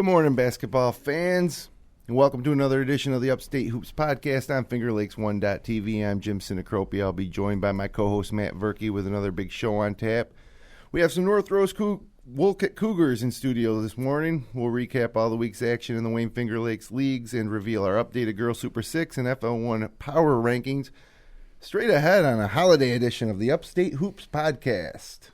Good morning, basketball fans, and welcome to another edition of the Upstate Hoops podcast on Fingerlakes1.tv. I'm Jim Sinacropi. I'll be joined by my co-host Matt Verkey with another big show on tap. We have some Rose Wolcott Cougars in studio this morning. We'll recap all the week's action in the Wayne Fingerlakes leagues and reveal our updated Girls Super 6 and FL1 power rankings straight ahead on a holiday edition of the Upstate Hoops podcast.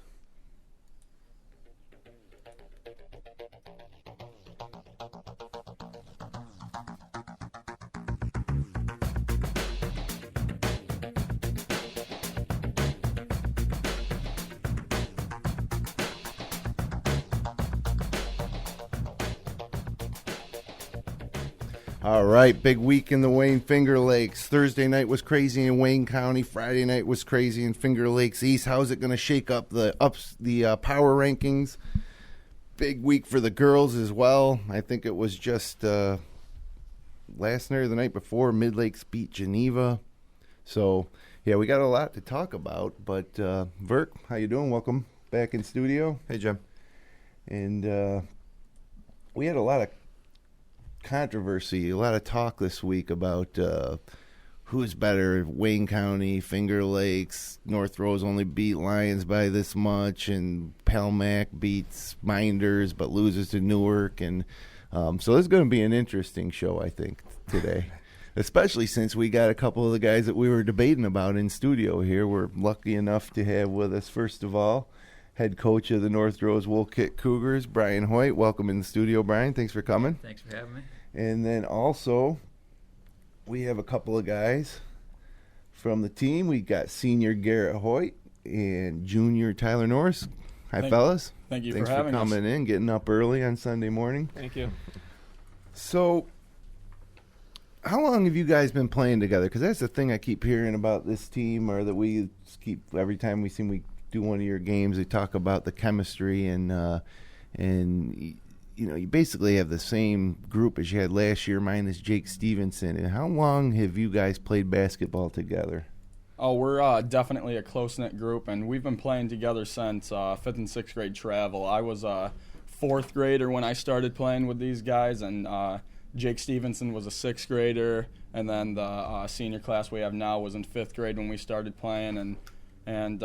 All right, big week in the Wayne Fingerlakes. Thursday night was crazy in Wayne County. Friday night was crazy in Fingerlakes East. How's it going to shake up the power rankings? Big week for the girls as well. I think it was just last night or the night before, Mid-Lakes beat Geneva. So, yeah, we got a lot to talk about. But, Verk, how you doing? Welcome back in studio. Hey, Jim. And we had a lot of controversy, a lot of talk this week about who's better, Wayne County, Finger Lakes, North Rose only beat Lions by this much, and Palmac beats Minders but loses to Newark. And so this is going to be an interesting show, I think, today, especially since we got a couple of the guys that we were debating about in studio here. We're lucky enough to have with us, first of all, head coach of the North Rose Wolcott Cougars, Brian Hoyt. Welcome in the studio, Brian. Thanks for coming. Thanks for having me. And then also, we have a couple of guys from the team. We got senior Garrett Hoyt and junior Tyler Norris. Hi, fellas. Thank you Thanks for having us. Thanks for coming in, getting up early on Sunday morning. Thank you. So, how long have you guys been playing together? Because that's the thing I keep hearing about this team, or that we keep, every time we do one of your games, they talk about the chemistry and you know, you basically have the same group as you had last year, minus Jake Stevenson. And how long have you guys played basketball together? Oh, we're definitely a close-knit group, and we've been playing together since 5th and 6th grade travel. I was a 4th grader when I started playing with these guys, and Jake Stevenson was a 6th grader, and then the senior class we have now was in 5th grade when we started playing, and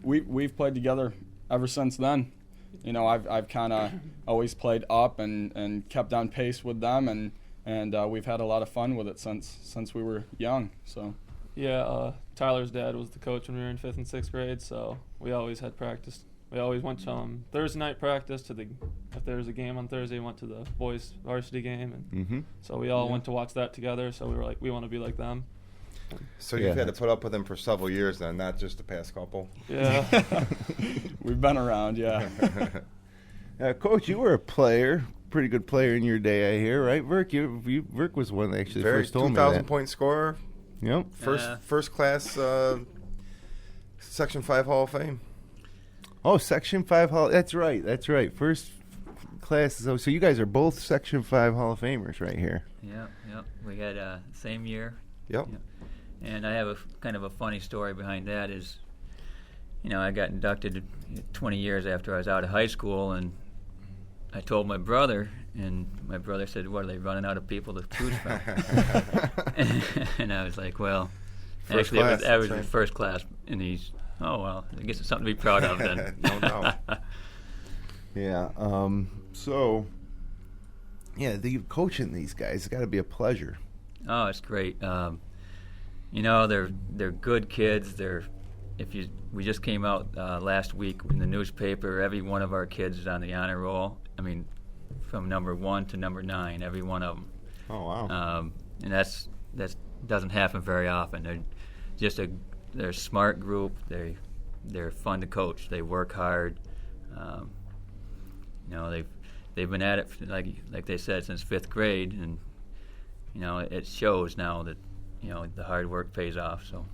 we've played together ever since then. You know, I've kind of always played up and kept on pace with them, and we've had a lot of fun with it since we were young. So, yeah, Tyler's dad was the coach when we were in 5th and 6th grade, so we always had practice. We always went to Thursday night practice if there was a game on Thursday, we went to the boys varsity game, and so we all went to watch that together. So we were like, we want to be like them. So you've had to put up with them for several years then, not just the past couple? Yeah. We've been around, yeah. Coach, you were a player, pretty good player in your day, I hear, right? Verk was one that actually first told me that. 2,000-point scorer. Yep. First class Section 5 Hall of Fame. Oh, Section 5 Hall. That's right. First class. So you guys are both Section 5 Hall of Famers right here. Yep. We had same year. Yep. And I have kind of a funny story behind that is, you know, I got inducted 20 years after I was out of high school, and I told my brother, and my brother said, what, are they running out of people to choose from? And I was like, well, actually, I was in first class, and he's, oh, well, I guess it's something to be proud of then. No doubt. Yeah. So, yeah, coaching these guys has got to be a pleasure. Oh, it's great. You know, they're good kids. We just came out last week in the newspaper. Every one of our kids is on the honor roll. I mean, from number 1 to number 9, every one of them. Oh wow! And that doesn't happen very often. They're just they're a smart group. They're fun to coach. They work hard. You know, they've been at it like they said since 5th grade, and you know it shows now that you know the hard work pays off. So.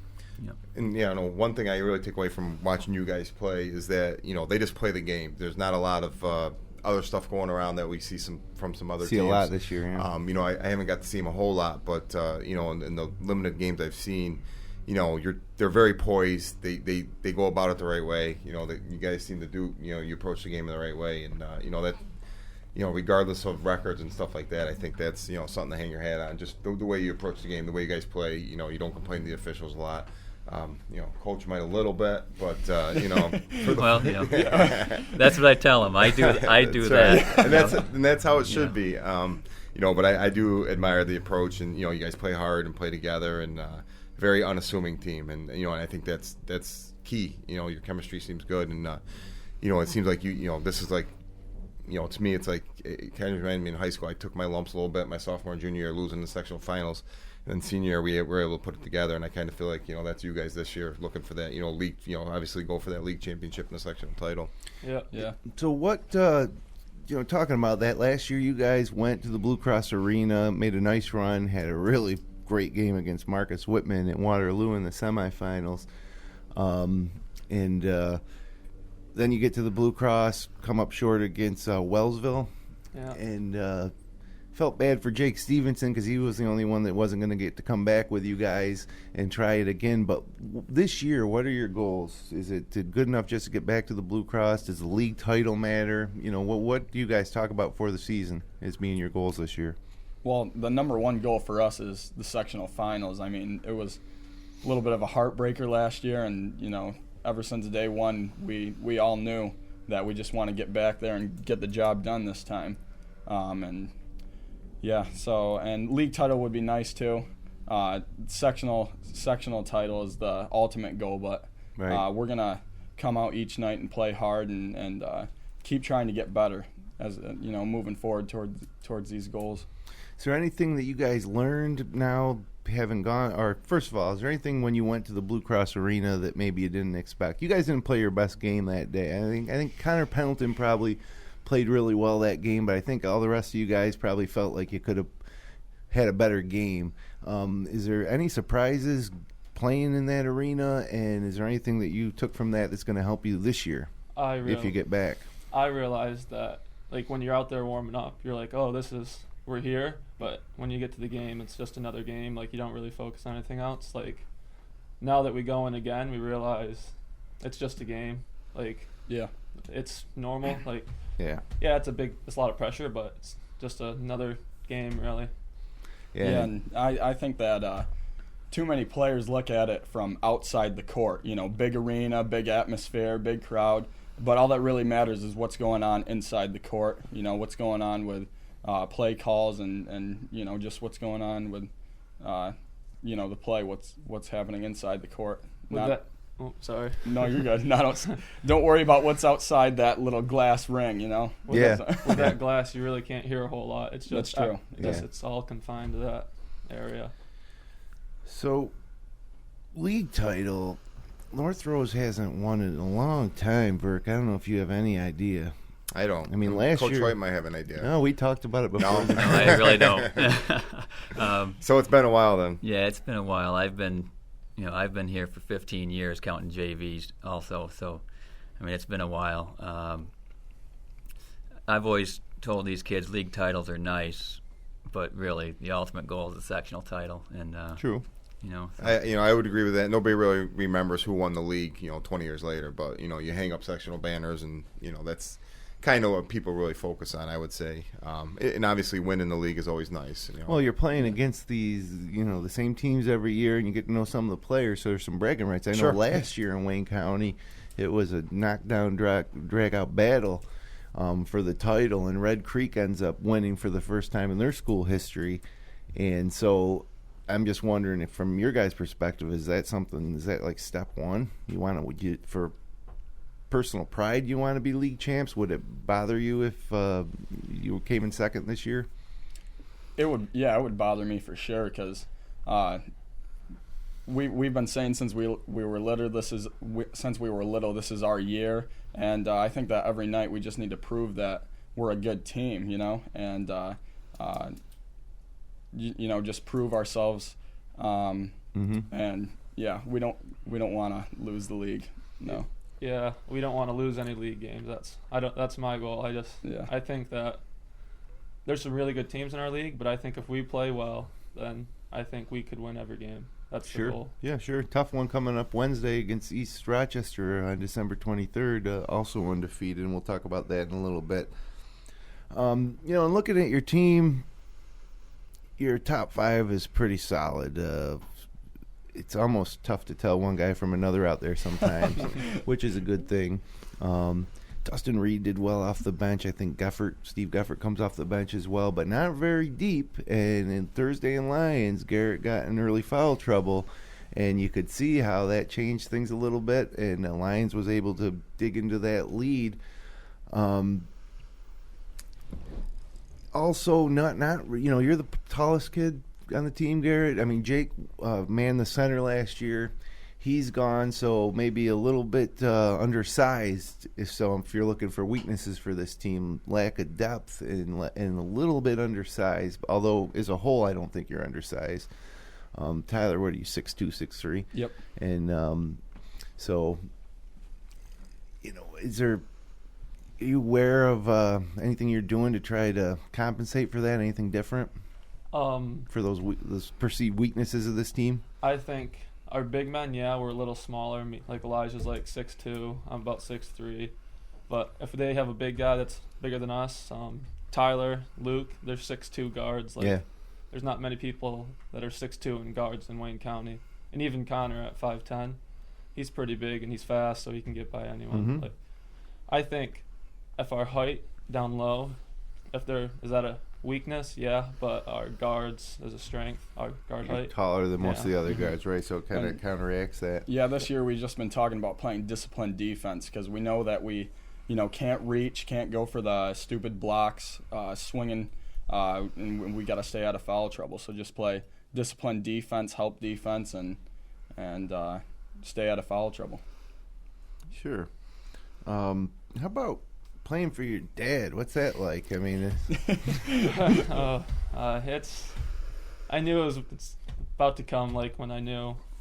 Yep. And yeah, no, one thing I really take away from watching you guys play is that you know they just play the game. There's not a lot of other stuff going around that we see from some other teams. A lot this year. Yeah. You know, I haven't got to see them a whole lot, but you know, in the limited games I've seen, you know, they're very poised. They go about it the right way. You know, that you guys seem to do. You know, you approach the game in the right way, and you know that regardless of records and stuff like that, I think that's something to hang your hat on. Just the way you approach the game, the way you guys play. You don't complain to the officials a lot. Coach might a little bit, but that's what I tell them. I do that, right. and that's how it should be. But I do admire the approach, and you guys play hard and play together, and very unassuming team, and and I think that's key. Your chemistry seems good, and it seems like this is like. To me, it's like it kind of reminded me in high school. I took my lumps a little bit my sophomore and junior year, losing the sectional finals. And then senior year, we were able to put it together. And I kind of feel like, that's you guys this year looking for that, league, obviously go for that league championship and the sectional title. Yeah. So what, talking about that, last year you guys went to the Blue Cross Arena, made a nice run, had a really great game against Marcus Whitman at Waterloo in the semifinals. Then you get to the Blue Cross, come up short against Wellsville, and felt bad for Jake Stevenson because he was the only one that wasn't going to get to come back with you guys and try it again. But this year, what are your goals? Is it good enough just to get back to the Blue Cross? Does the league title matter? What do you guys talk about for the season as being your goals this year? Well, the number one goal for us is the sectional finals. I mean, it was a little bit of a heartbreaker last year, and ever since day one, we all knew that we just want to get back there and get the job done this time. And league title would be nice too. Sectional title is the ultimate goal, but right. We're gonna come out each night and play hard and keep trying to get better as moving forward towards these goals. Is there anything that you guys learned now? Haven't gone, or first of all, is there anything when you went to the Blue Cross Arena that maybe you didn't expect? You guys didn't play your best game that day. I think Connor Pendleton probably played really well that game, but I think all the rest of you guys probably felt like you could have had a better game. Is there any surprises playing in that arena, and is there anything that you took from that that's going to help you this year if you get back? I realized that, like, when you're out there warming up, you're like, oh, we're here, but when you get to the game, it's just another game. Like, you don't really focus on anything else. Like, now that we go in again, we realize it's just a game. Like, it's normal. Like, it's a lot of pressure, but it's just another game, really. Yeah, and I think that too many players look at it from outside the court. Big arena, big atmosphere, big crowd, but all that really matters is what's going on inside the court. What's going on with play calls and just what's going on with the play, what's happening inside the court. Sorry. No, you're good. Don't worry about what's outside that little glass ring. With that glass, you really can't hear a whole lot. It's just that's true. It's all confined to that area. So, league title, North Rose hasn't won it in a long time, Burke. I don't know if you have any idea. I don't. I mean, last Coach year, Hoyt might have an idea. No, we talked about it before. No, I really don't. So it's been a while then. Yeah, it's been a while. I've been here for 15 years, counting JVs also. So, I mean, it's been a while. I've always told these kids league titles are nice, but really the ultimate goal is the sectional title. And true. So. I would agree with that. Nobody really remembers who won the league, 20 years later. But you hang up sectional banners, and that's kind of what people really focus on, I would say. And obviously, winning the league is always nice. Well, you're playing against these, the same teams every year, and you get to know some of the players, so there's some bragging rights. I know last year in Wayne County, it was a knockdown, drag-out battle for the title, and Red Creek ends up winning for the first time in their school history. And so I'm just wondering if, from your guys' perspective, is that like step one? You want to get for personal pride, you want to be league champs? Would it bother you if you came in second this year? It would bother me for sure, because we've been saying since we were little, this is our year, and I think that every night we just need to prove that we're a good team, and just prove ourselves, and we don't want to lose the league. No. Yeah, we don't want to lose any league games. That's my goal. I think that there's some really good teams in our league, but I think if we play well, then I think we could win every game. That's the goal. Yeah, sure. Tough one coming up Wednesday against East Rochester on December 23rd, also undefeated, and we'll talk about that in a little bit. And looking at your team, your top 5 is pretty solid. It's almost tough to tell one guy from another out there sometimes, which is a good thing. Dustin Reed did well off the bench. I think Steve Geffert comes off the bench as well, but not very deep. And in Thursday in Lions, Garrett got in early foul trouble, and you could see how that changed things a little bit, and the Lions was able to dig into that lead. Also, you're the tallest kid on the team, Garrett. I mean, Jake manned the center last year. He's gone, so maybe a little bit undersized. If you're looking for weaknesses for this team, lack of depth and a little bit undersized. Although, as a whole, I don't think you're undersized. Tyler, what are you, 6'2", 6'3"? Yep. And are you aware of anything you're doing to try to compensate for that? Anything different for those perceived weaknesses of this team? I think our big men, we're a little smaller. Like Elijah's like 6'2", I'm about 6'3". But if they have a big guy that's bigger than us, Tyler, Luke, they're 6'2" guards. There's not many people that are 6'2" in guards in Wayne County. And even Connor at 5'10", he's pretty big and he's fast, so he can get by anyone. Mm-hmm. I think if our height down low, is that a weakness? Yeah, but our guards is a strength. Our guard height taller than most of the other guards, right? So it kind of counteracts that. Yeah, this year we've just been talking about playing disciplined defense because we know that we, can't reach, can't go for the stupid blocks, swinging, and we got to stay out of foul trouble. So just play disciplined defense, help defense, and stay out of foul trouble. Sure. How about playing for your dad? What's that like? I mean, I knew it's about to come. Like when I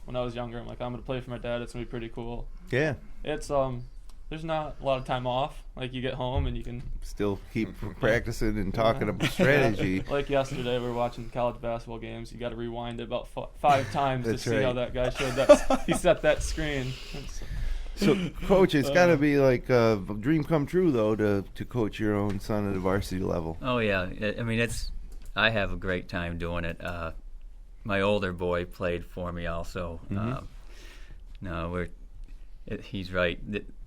was younger, I'm like, I'm gonna play for my dad. It's gonna be pretty cool. Yeah. It's there's not a lot of time off. Like you get home and you can still keep practicing and talking about strategy. Like yesterday, we were watching college basketball games. You got to rewind it about 5 times to see how that guy showed that. He set that screen. So, Coach, it's got to be like a dream come true, though, to coach your own son at a varsity level. Oh, yeah. I mean, I have a great time doing it. My older boy played for me also. Mm-hmm. He's right.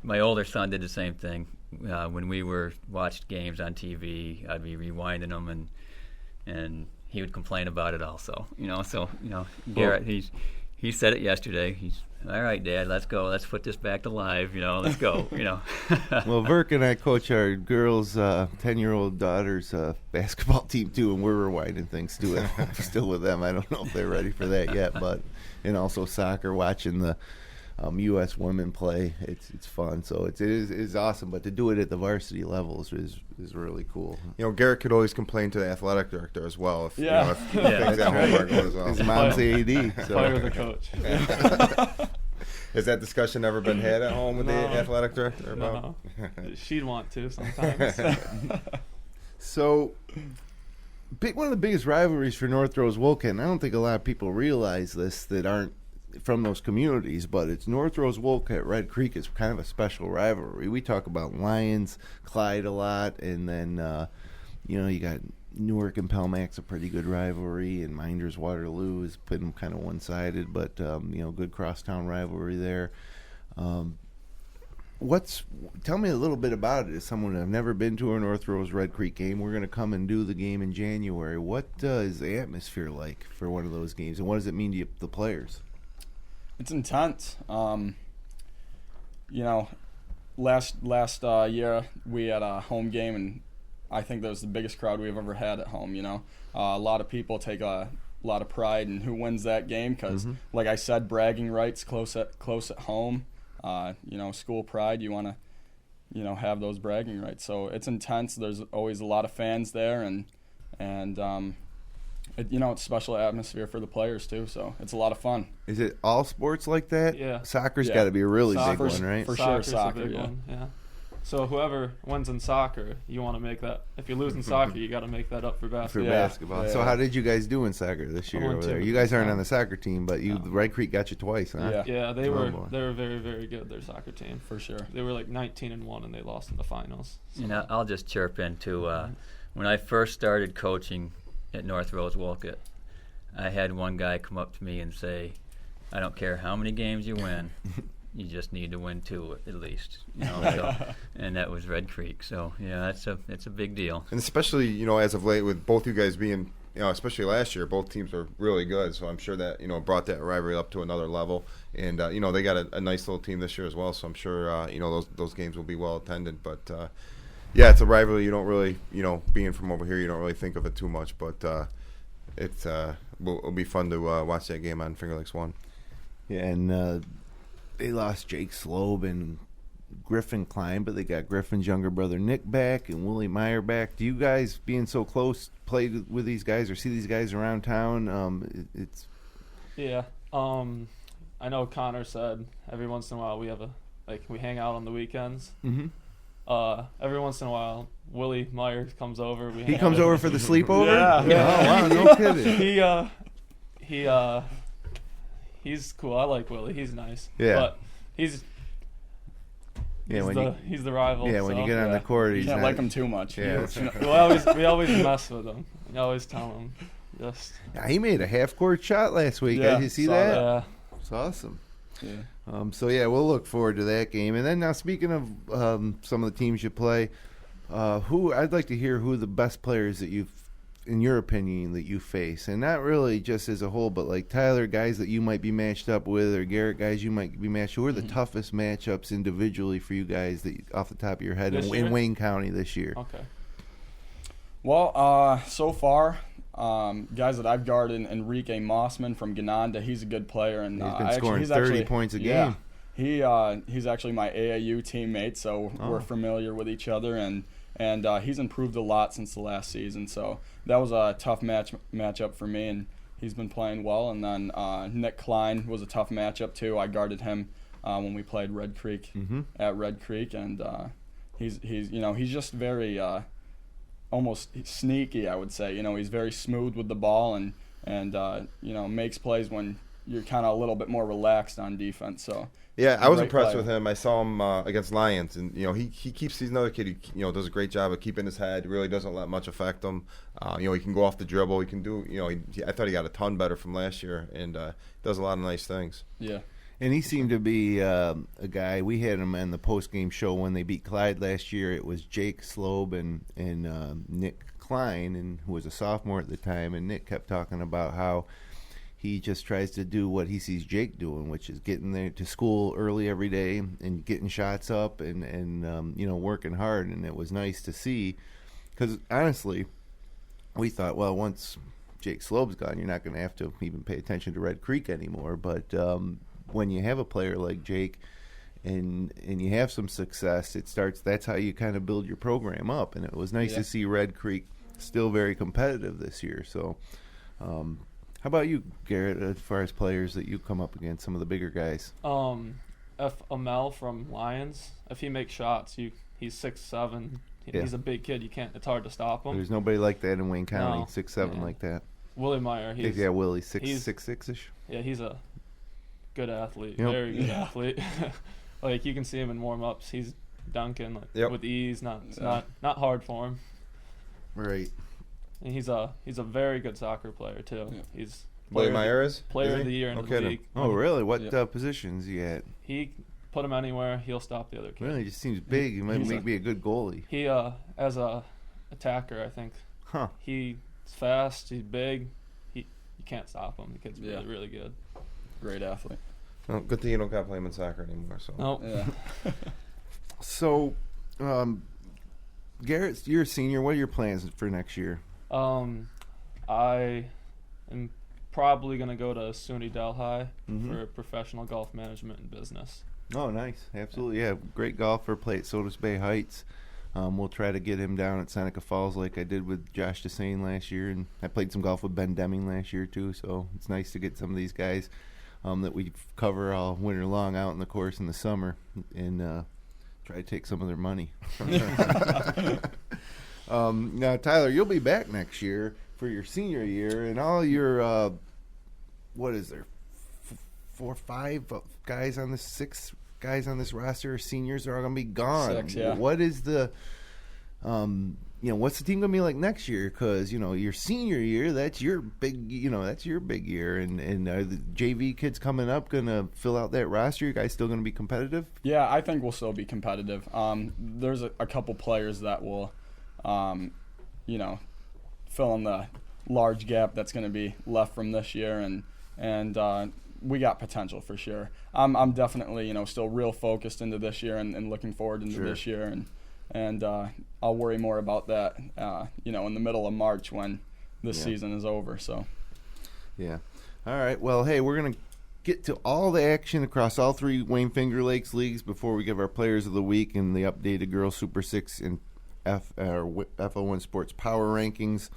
My older son did the same thing. When we watched games on TV, I'd be rewinding them, and he would complain about it also. Garrett, he said it yesterday. He's, all right, Dad, let's go. Let's put this back to live. Let's go. Well, Verk and I coach our girls' 10-year-old daughter's basketball team too, and we're rewinding things too. Still with them. I don't know if they're ready for that yet, and also soccer, watching the U.S. women play. It's fun. So it is awesome. But to do it at the varsity levels is really cool. Garrett could always complain to the athletic director as well if things that homework goes well. His mom's AD. So. Fire the coach. Has that discussion ever been had at home with the athletic director about? No. She'd want to sometimes. So, one of the biggest rivalries for North Rose Wolcott, and I don't think a lot of people realize this that aren't from those communities, but it's North Rose Wolcott. Red Creek is kind of a special rivalry. We talk about Lions, Clyde a lot, and then you got Newark and Pelmax, a pretty good rivalry, and Minders Waterloo has been kind of one-sided, but good crosstown rivalry there. Tell me a little bit about it as someone I've never been to a North Rose Red Creek game. We're going to come and do the game in January. What is the atmosphere like for one of those games, and what does it mean to the players? It's intense. Last year we had a home game, and I think that was the biggest crowd we've ever had at home. A lot of people take a lot of pride in who wins that game because, like I said, bragging rights close at home. School pride. You want to, have those bragging rights. So it's intense. There's always a lot of fans there, and it's a special atmosphere for the players too. So it's a lot of fun. Is it all sports like that? Yeah. Soccer's got to be a really big one, right? For sure, Soccer's soccer. a big one. Yeah. So whoever wins in soccer, you want to make that. If you're losing soccer, you got to make that up for For basketball. basketball. Yeah. So how did you guys do in soccer this year over there? You guys aren't on the soccer team, but No. Red Creek got you twice, huh? Yeah. Yeah, they Oh, were boy. very, very good, their soccer team. For sure. They were like 19-1, and they lost in the finals. So. You know, I'll just chirp into when I first started coaching at North Rose Wolcott, I had one guy come up to me and say, "I don't care how many games you win, you just need to win 2 at least." You know, so, and that was Red Creek. So yeah, it's a big deal. And especially, you know, as of late, with both you guys being, you know, especially last year, both teams were really good. So I'm sure that, you know, brought that rivalry up to another level. And, you know, they got a nice little team this year as well. So I'm sure, you know, those games will be well attended. But, yeah, it's a rivalry. You don't really, you know, being from over here, you don't really think of it too much. But it'll be fun to watch that game on Fingerlakes 1. Yeah, and they lost Jake Slobe and Griffin Klein, but they got Griffin's younger brother Nick back and Willie Meyer back. Do you guys, being so close, play with these guys or see these guys around town? It's Yeah. I know Connor said every once in a while we hang out on the weekends. mm-hmm. Every once in a while, Willie Meyer comes over. He comes over for the sleepover. Yeah. Oh wow, no kidding. He's cool. I like Willie. He's nice. Yeah. But he's the rival. Yeah, when so. you get on the court, You he's can't not, like him too much. Yeah. we always mess with him. We always tell him just. Yeah, he made a half-court shot last week. Yeah, Did you see saw that? Yeah. It's awesome. Yeah. So yeah, we'll look forward to that game. And then now, speaking of some of the teams you play, I'd like to hear who the best players that you've, in your opinion, that you face, and not really just as a whole, but like Tyler, guys that you might be matched up with, or Garrett, guys you might be matched. Who are the toughest matchups individually for you guys that, off the top of your head, in Wayne County this year? Okay. Well, so far, guys that I've guarded, Enrique Mossman from Gananda, he's a good player, and He's been scoring 30 points a game. He's actually my AAU teammate, so we're familiar with each other, and he's improved a lot since the last season. So that was a tough matchup for me, and he's been playing well. And then Nick Klein was a tough matchup too. I guarded him when we played Red Creek at Red Creek, and he's just very almost sneaky, I would say. You know, he's very smooth with the ball, and makes plays when you're kind of a little bit more relaxed on defense. So. Yeah, I was Great impressed player. with him. I saw him against Lions, and he's another kid who does a great job of keeping his head. Really doesn't let much affect him. He can go off the dribble. He can do. I thought he got a ton better from last year, and does a lot of nice things. Yeah. And he seemed to be a guy. We had him in the post-game show when they beat Clyde last year. It was Jake Slobe and Nick Klein, and who was a sophomore at the time. And Nick kept talking about how he just tries to do what he sees Jake doing, which is getting there to school early every day and getting shots up and working hard. And it was nice to see, because honestly, we thought, well, once Jake Slobe's gone, you're not going to have to even pay attention to Red Creek anymore. But when you have a player like Jake and you have some success, that's how you kind of build your program up. And it was nice to see Red Creek still very competitive this year. So how about you, Garrett, as far as players that you come up against, some of the bigger guys? If Amel from Lions, if he makes shots, he's 6'7". He's a big kid. It's hard to stop him. There's nobody like that in Wayne County, No. 6'7" like that. Willie Meyer, Willie, 6'6"-ish. Yeah, he's a good athlete, Yep. very good athlete. Like, you can see him in warm-ups. He's dunking with ease, not hard for him. Right. And he's a very good soccer player too. Yeah. He's Willie Meyer is player of the year in the league. Oh, really? What positions he at? He put him anywhere, he'll stop the other kid. Really, just seems big. He might be a good goalie. He as a attacker, I think. Huh. He's fast. He's big. You can't stop him. The kid's really, really good. Great athlete. Well, good thing you don't got to play him in soccer anymore. So. Nope. Yeah. So, Garrett, you're a senior. What are your plans for next year? I am probably going to go to SUNY Delhi for professional golf management and business. Oh, nice. Absolutely. Yeah, great golfer. Play at Sodas Bay Heights. We'll try to get him down at Seneca Falls like I did with Josh Desane last year. And I played some golf with Ben Deming last year, too. So it's nice to get some of these guys that we cover all winter long out in the course in the summer and try to take some of their money. Now, Tyler, you'll be back next year for your senior year, and all your what is there, 4 or 5 guys on this 6 guys on this roster, seniors, are all going to be gone. 6, yeah. What is the what's the team going to be like next year? Because your senior year, that's your big year, and are the JV kids coming up going to fill out that roster? You guys still going to be competitive? Yeah, I think we'll still be competitive. There's a couple players that will, fill in the large gap that's going to be left from this year, and we got potential for sure. I'm definitely still real focused into this year and looking forward into this year, and I'll worry more about that in the middle of March when this season is over. So yeah, all right. Well, hey, we're gonna get to all the action across all 3 Wayne Finger Lakes leagues before we give our players of the week and the updated Girls Super 6 and FO1 Sports Power Rankings.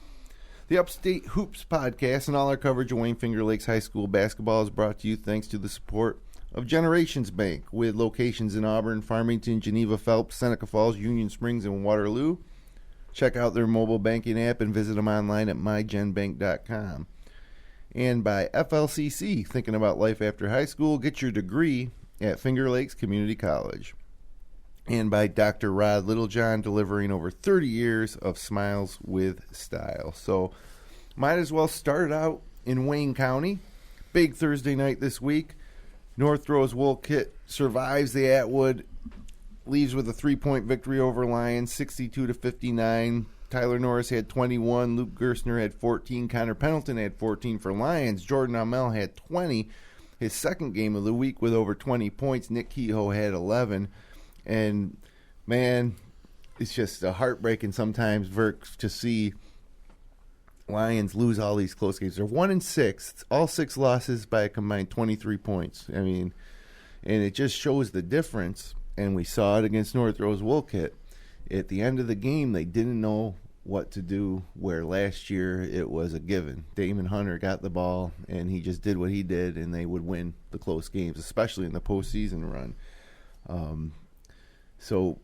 The Upstate Hoops podcast and all our coverage of Wayne Finger Lakes High School basketball is brought to you thanks to the support of Generations Bank, with locations in Auburn, Farmington, Geneva, Phelps, Seneca Falls, Union Springs, and Waterloo. Check out their mobile banking app and visit them online at mygenbank.com. And by FLCC, thinking about life after high school, get your degree at Finger Lakes Community College. And by Dr. Rod Littlejohn, delivering over 30 years of smiles with style. So might as well start out in Wayne County. Big Thursday night this week. North Rose Wolcott survives the Atwood, leaves with a 3-point victory over Lions, 62-59. Tyler Norris had 21. Luke Gerstner had 14. Connor Pendleton had 14 for Lions. Jordan Amell had 20. His second game of the week with over 20 points. Nick Kehoe had 11. And, man, it's just heartbreaking sometimes, Verk, to see Lions lose all these close games. They're 1-6, all 6 losses by a combined 23 points. I mean, and it just shows the difference. And we saw it against North Rose Wolcott. At the end of the game, they didn't know what to do, where last year it was a given. Damon Hunter got the ball, and he just did what he did, and they would win the close games, especially in the postseason run. So,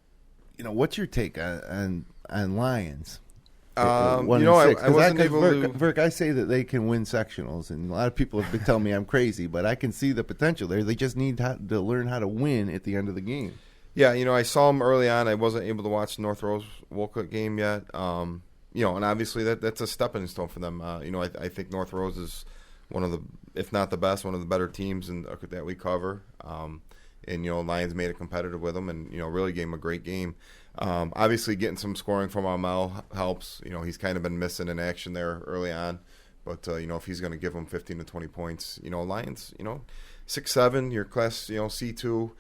what's your take on Lions? I wasn't able to. Verk, I say that they can win sectionals, and a lot of people have been telling me I'm crazy, but I can see the potential there. They just need to learn how to win at the end of the game. Yeah, I saw them early on. I wasn't able to watch the North Rose Wolcott game yet. And obviously that's a stepping stone for them. I think North Rose is one of the, if not the best, one of the better teams that we cover. And Lions made it competitive with them, and really gave them a great game. Obviously, getting some scoring from Amel helps. He's kind of been missing in action there early on, but if he's going to give them 15 to 20 points, Lions, 6-7, your class, C2.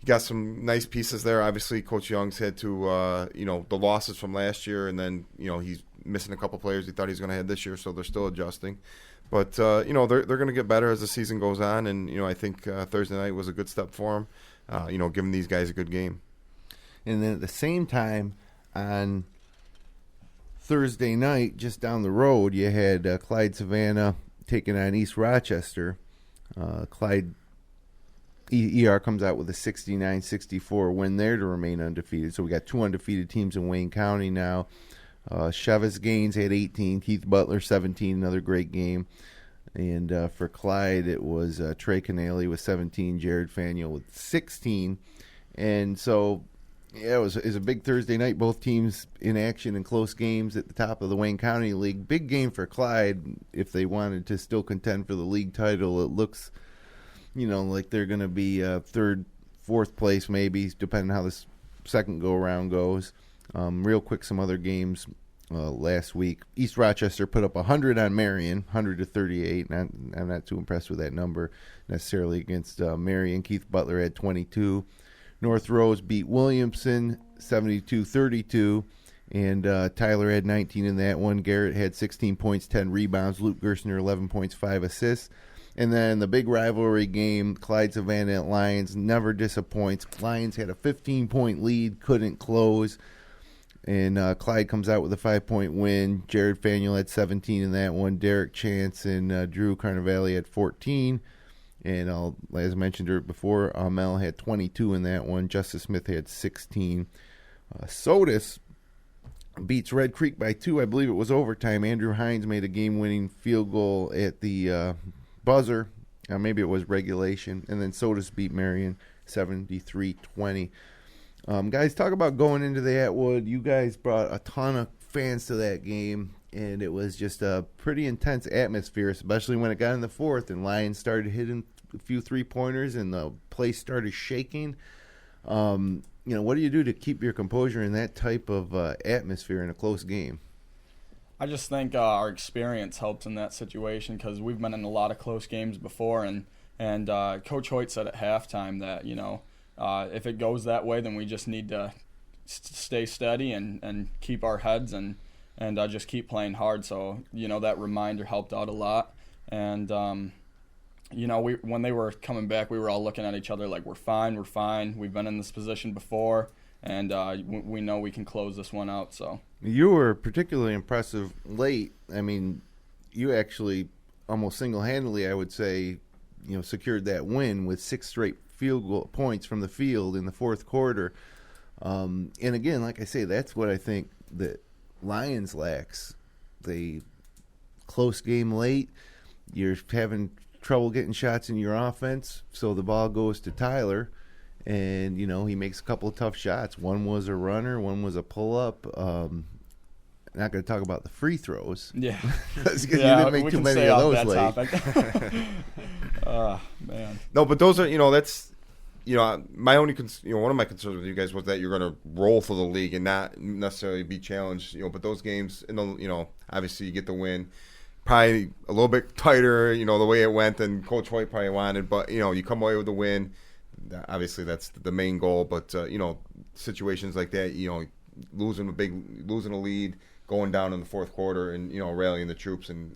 You got some nice pieces there. Obviously, Coach Young's had to, the losses from last year, and then he's missing a couple players he thought he was going to have this year, so they're still adjusting. But, they're going to get better as the season goes on, and, I think Thursday night was a good step for them, giving these guys a good game. And then at the same time, on Thursday night, just down the road, you had Clyde Savannah taking on East Rochester. Clyde ER comes out with a 69-64 win there to remain undefeated. So we got 2 undefeated teams in Wayne County now. Chevis Gaines had 18, Keith Butler 17, another great game. And for Clyde, it was Trey Canale with 17, Jared Faniel with 16. And so, yeah, it was a big Thursday night. Both teams in action in close games at the top of the Wayne County League. Big game for Clyde if they wanted to still contend for the league title. It looks, like they're going to be third, fourth place maybe, depending on how this second go-around goes. Real quick, some other games last week. East Rochester put up 100 on Marion, 100-38. I'm not too impressed with that number necessarily against Marion. Keith Butler had 22. North Rose beat Williamson 72-32, and Tyler had 19 in that one. Garrett had 16 points, 10 rebounds. Luke Gerstner 11 points, 5 assists. And then the big rivalry game, Clyde Savannah at Lions, never disappoints. Lions had a 15-point lead, couldn't close. And Clyde comes out with a 5-point win. Jared Faniel had 17 in that one. Derek Chance and Drew Carnivale had 14. And as I mentioned before, Mel had 22 in that one. Justice Smith had 16. Sodus beats Red Creek by 2. I believe it was overtime. Andrew Hines made a game-winning field goal at the buzzer. Maybe it was regulation. And then Sodus beat Marion 73-20. Guys, talk about going into the Atwood. You guys brought a ton of fans to that game, and it was just a pretty intense atmosphere, especially when it got in the fourth and Lions started hitting a few three-pointers and the place started shaking. What do you do to keep your composure in that type of atmosphere in a close game? I just think our experience helps in that situation because we've been in a lot of close games before, and Coach Hoyt said at halftime that, if it goes that way, then we just need to stay steady and keep our heads and just keep playing hard. So, that reminder helped out a lot. And, when they were coming back, we were all looking at each other like, we're fine. We've been in this position before, and we know we can close this one out. So you were particularly impressive late. I mean, you actually almost single-handedly, I would say, secured that win with 6 straight field goal points from the field in the fourth quarter. And again, like I say, that's what I think that Lions lacks. They close game late. You're having trouble getting shots in your offense, so the ball goes to Tyler, and he makes a couple of tough shots. One was a runner, one was a pull-up. Not going to talk about the free throws. Yeah, because you didn't make too many of those late. Man. No, but those are that's my only one of my concerns with you guys was that you're going to roll for the league and not necessarily be challenged. But those games, obviously you get the win. Probably a little bit tighter, the way it went than Coach Hoyt probably wanted. But, you come away with the win. Obviously, that's the main goal. But, situations like that, losing a lead, going down in the fourth quarter and, rallying the troops and,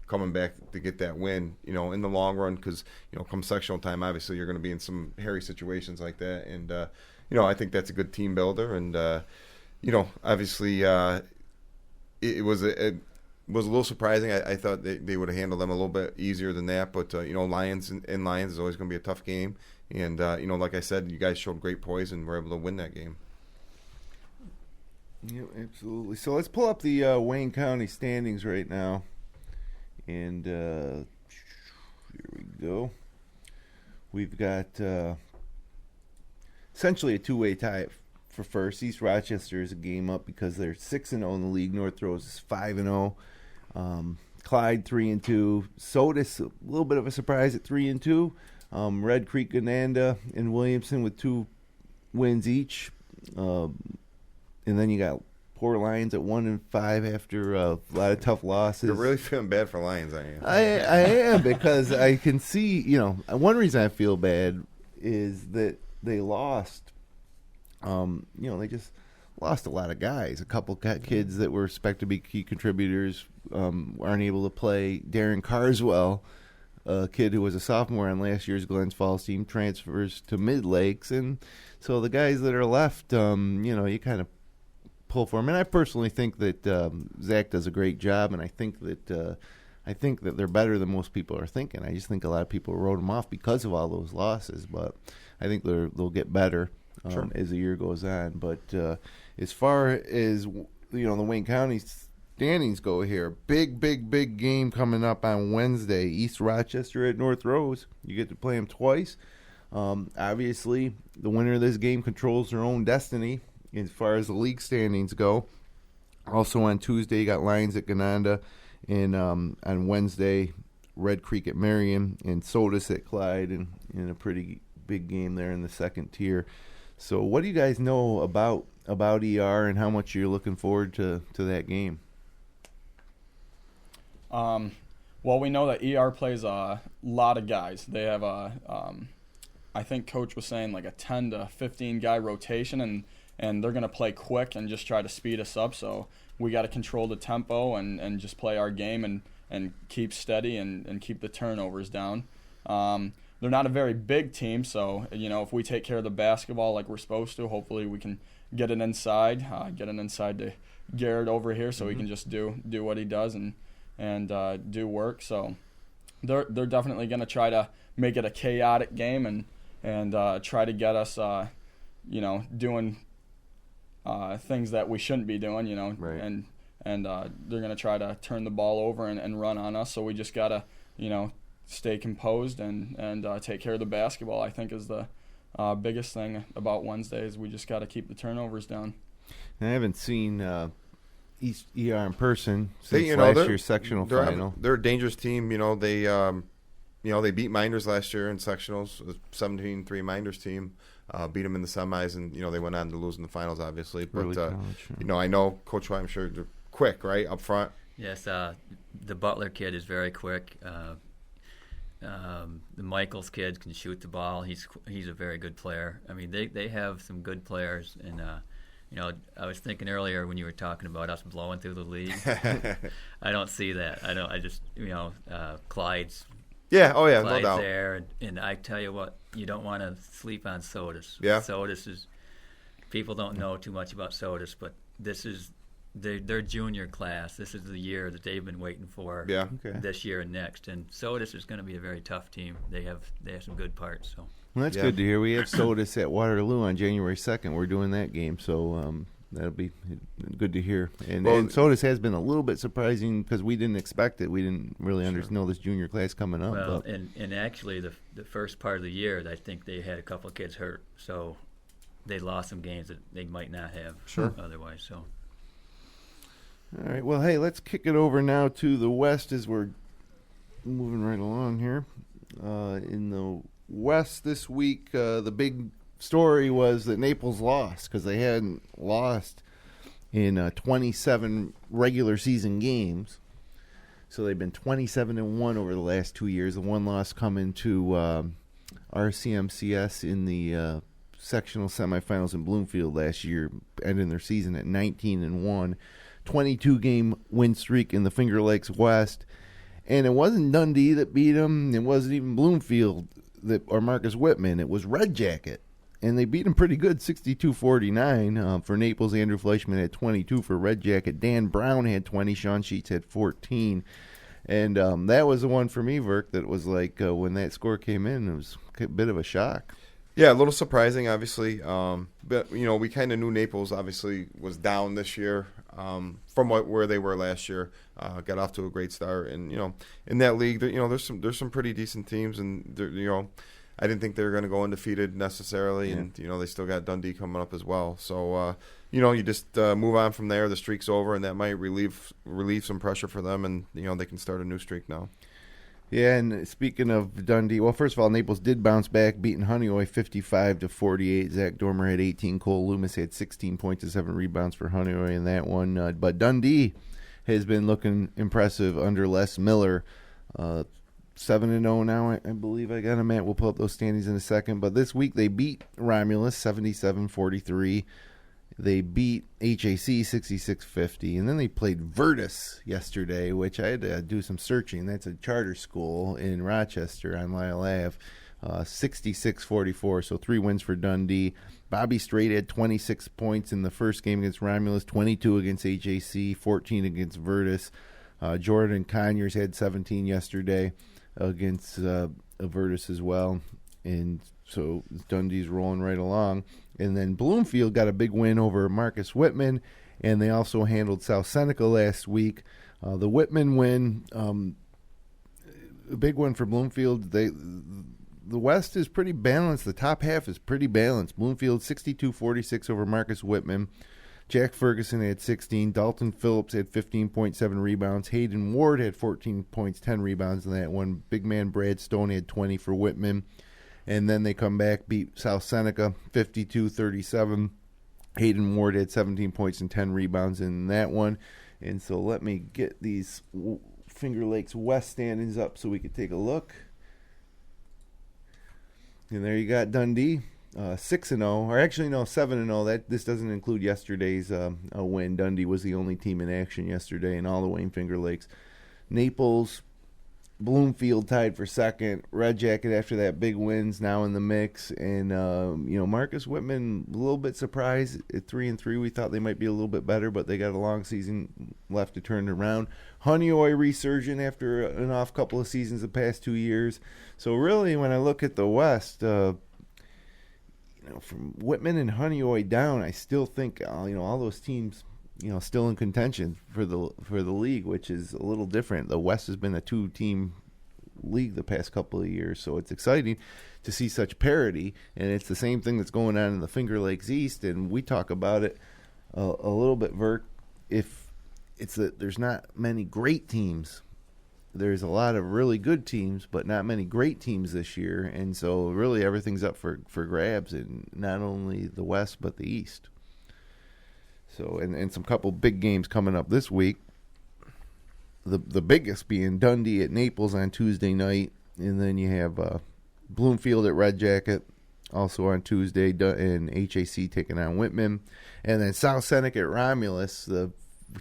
coming back to get that win, in the long run. Because, come sectional time, obviously, you're going to be in some hairy situations like that. And, I think that's a good team builder. And, obviously, it was a little surprising. I thought they would have handled them a little bit easier than that. But, Lions is always going to be a tough game. And, like I said, you guys showed great poise and were able to win that game. Yeah, absolutely. So let's pull up the Wayne County standings right now. And here we go. We've got essentially a two-way tie for first. East Rochester is a game up because they're 6-0 in the league. North Rose is 5-0. Clyde 3-2. Sodus, a little bit of a surprise at 3-2. Red Creek, Gananda, and Williamson with 2 wins each. And then you got poor Lions at 1-5 after a lot of tough losses. You're really feeling bad for Lions, aren't you? I am, because I can see, one reason I feel bad is that they lost. They just lost a lot of guys. A couple kids that were expected to be key contributors aren't able to play. Darren Carswell, a kid who was a sophomore on last year's Glens Falls team, transfers to Mid Lakes, and so the guys that are left, you kind of pull for them. And I personally think that Zach does a great job, and I think that they're better than most people are thinking. I just think a lot of people wrote them off because of all those losses, but I think they'll get better as the year goes on. But as far as the Wayne County standings go here, big game coming up on Wednesday. East Rochester at North Rose. You get to play them twice. Obviously, the winner of this game controls their own destiny as far as the league standings go. Also on Tuesday, you got Lions at Gananda, and on Wednesday, Red Creek at Marion, and Sodus at Clyde, and in a pretty big game there in the second tier. So what do you guys know about ER and how much you're looking forward to that game? Well, we know that ER plays a lot of guys. They have I think Coach was saying like a 10 to 15 guy rotation, and they're going to play quick and just try to speed us up. So we got to control the tempo and just play our game and keep steady and keep the turnovers down. They're not a very big team, so if we take care of the basketball like we're supposed to, hopefully we can get it inside to Garrett over here, so he can just do what he does and do work. So they're definitely going to try to make it a chaotic game and try to get us, doing things that we shouldn't be doing, Right. and they're going to try to turn the ball over and run on us. So we just got to, stay composed and take care of the basketball, I think, is the biggest thing about Wednesday is we just got to keep the turnovers down. I haven't seen East ER in person since last year's sectional final. They're a dangerous team. They beat Minders last year in sectionals, a 17-3 Minders team. Beat them in the semis, and they went on to lose in the finals, obviously. But I know Coach Hoyt, I'm sure they're quick, right, up front. Yes, the Butler kid is very quick. The Michaels kid can shoot the ball. He's a very good player. I mean, they have some good players, and I was thinking earlier when you were talking about us blowing through the league. I don't see that. I just Clyde's. Yeah, Clyde's no doubt. there, and I tell you what, you don't want to sleep on Sodas. Yeah. Sodas is, people don't know too much about Sodas, but this is their junior class. This is the year that they've been waiting for. Yeah. Okay. This year and next, and Sodas is going to be a very tough team. They have some good parts. So. Well, that's good to hear. We have Sodas at Waterloo on January 2nd. We're doing that game, so that'll be good to hear. And Sodas has been a little bit surprising because we didn't expect it. We didn't really know this junior class coming up. Well, and actually the first part of the year, I think they had a couple of kids hurt, so they lost some games that they might not have otherwise. So. All right. Well, hey, let's kick it over now to the West as we're moving right along here. In the West this week, the big story was that Naples lost because they hadn't lost in 27 regular season games. So they've been 27-1 over the last 2 years. The one loss coming to RCMCS in the sectional semifinals in Bloomfield last year, ending their season at 19-1. 22-game win streak in the Fingerlakes West. And it wasn't Dundee that beat them. It wasn't even Bloomfield or Marcus Whitman. It was Red Jacket. And they beat them pretty good, 62-49. For Naples, Andrew Fleischman had 22. For Red Jacket, Dan Brown had 20. Sean Sheets had 14. And that was the one for me, Verk, that was like when that score came in, it was a bit of a shock. Yeah, a little surprising, obviously. But, we kind of knew Naples, obviously, was down this year from where they were last year. Got off to a great start. And, in that league, there's some pretty decent teams. And, I didn't think they were going to go undefeated necessarily. Yeah. And, they still got Dundee coming up as well. So, you just move on from there. The streak's over, and that might relieve some pressure for them. And, they can start a new streak now. Yeah, and speaking of Dundee, well, first of all, Naples did bounce back, beating Honeoye 55-48. Zach Dormer had 18. Cole Loomis had 16 points and 7 rebounds for Honeoye in that one. But Dundee has been looking impressive under Les Miller. 7-0 now, I believe I got them at. We'll pull up those standings in a second. But this week they beat Romulus 77-43. They beat HAC 66-50, and then they played Virtus yesterday, which I had to do some searching. That's a charter school in Rochester on Lyle Ave, 66-44, so 3 wins for Dundee. Bobby Strait had 26 points in the first game against Romulus, 22 against HAC, 14 against Virtus. Jordan Conyers had 17 yesterday against Virtus as well, and so Dundee's rolling right along. And then Bloomfield got a big win over Marcus Whitman, and they also handled South Seneca last week. The Whitman win, a big one for Bloomfield. The West is pretty balanced. The top half is pretty balanced. Bloomfield 62-46 over Marcus Whitman. Jack Ferguson had 16. Dalton Phillips had 15.7 rebounds. Hayden Ward had 14 points, 10 rebounds in that one. Big man Brad Stone had 20 for Whitman. And then they come back, beat South Seneca 52-37. Hayden Ward had 17 points and 10 rebounds in that one. And so let me get these Fingerlakes West standings up so we can take a look. And there you got Dundee, 6-0, or actually no, 7-0. This doesn't include yesterday's win. Dundee was the only team in action yesterday in all the Wayne Finger Lakes. Naples Bloomfield tied for second. Red Jacket, after that big win's now in the mix. And, Marcus Whitman, a little bit surprised at 3-3. We thought they might be a little bit better, but they got a long season left to turn it around. Honeoye resurgent after an off couple of seasons the past 2 years. So really, when I look at the West, from Whitman and Honeoye down, I still think, all those teams – still in contention for the league, which is a little different. The West has been a 2-team league the past couple of years, so it's exciting to see such parity. And it's the same thing that's going on in the Fingerlakes East, and we talk about it a little bit, Verk. If it's that there's not many great teams, there's a lot of really good teams, but not many great teams this year, and so really everything's up for grabs in not only the West but the East. So, and some couple big games coming up this week. The biggest being Dundee at Naples on Tuesday night. And then you have Bloomfield at Red Jacket also on Tuesday, and HAC taking on Whitman. And then South Seneca at Romulus. We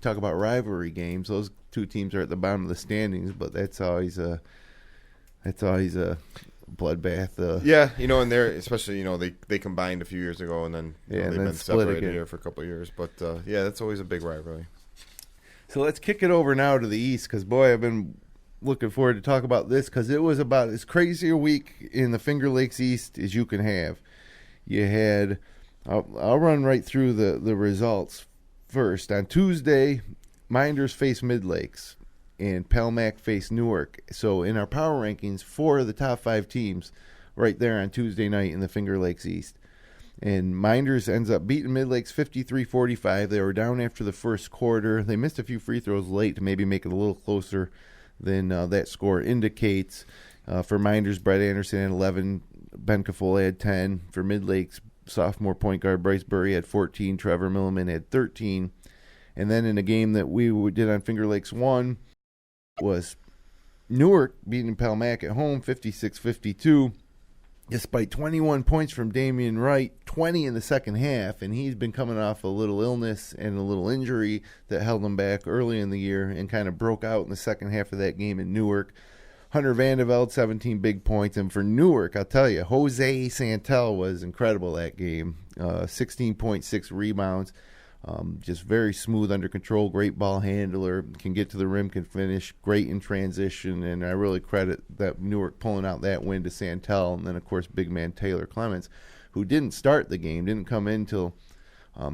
talk about rivalry games. Those two teams are at the bottom of the standings, but that's always a bloodbath. And they're especially they combined a few years ago, and then they've been separated here for a couple of years. But that's always a big rivalry. So let's kick it over now to the East, because boy, I've been looking forward to talk about this, because it was about as crazy a week in the Fingerlakes East as you can have. You had, I'll run right through the results first. On Tuesday, Minders faced Midlakes, and Palmac faced Newark. So in our power rankings, 4 of the top 5 teams right there on Tuesday night in the Fingerlakes East. And Minders ends up beating Midlakes 53-45. They were down after the first quarter. They missed a few free throws late to maybe make it a little closer than that score indicates. For Minders, Brett Anderson had 11. Ben Cafola had 10. For Midlakes, sophomore point guard Bryce Burry had 14. Trevor Milliman had 13. And then in a game that we did on Fingerlakes 1 was Newark beating Palmac at home 56-52. Despite 21 points from Damian Wright, 20 in the second half, and he's been coming off a little illness and a little injury that held him back early in the year and kind of broke out in the second half of that game in Newark. Hunter Vandeveld, 17 big points. And for Newark, I'll tell you, Jose Santel was incredible that game. 16.6 rebounds. Just very smooth, under control, great ball handler, can get to the rim, can finish, great in transition, and I really credit that Newark pulling out that win to Santel. And then, of course, big man Taylor Clements, who didn't start the game, didn't come in till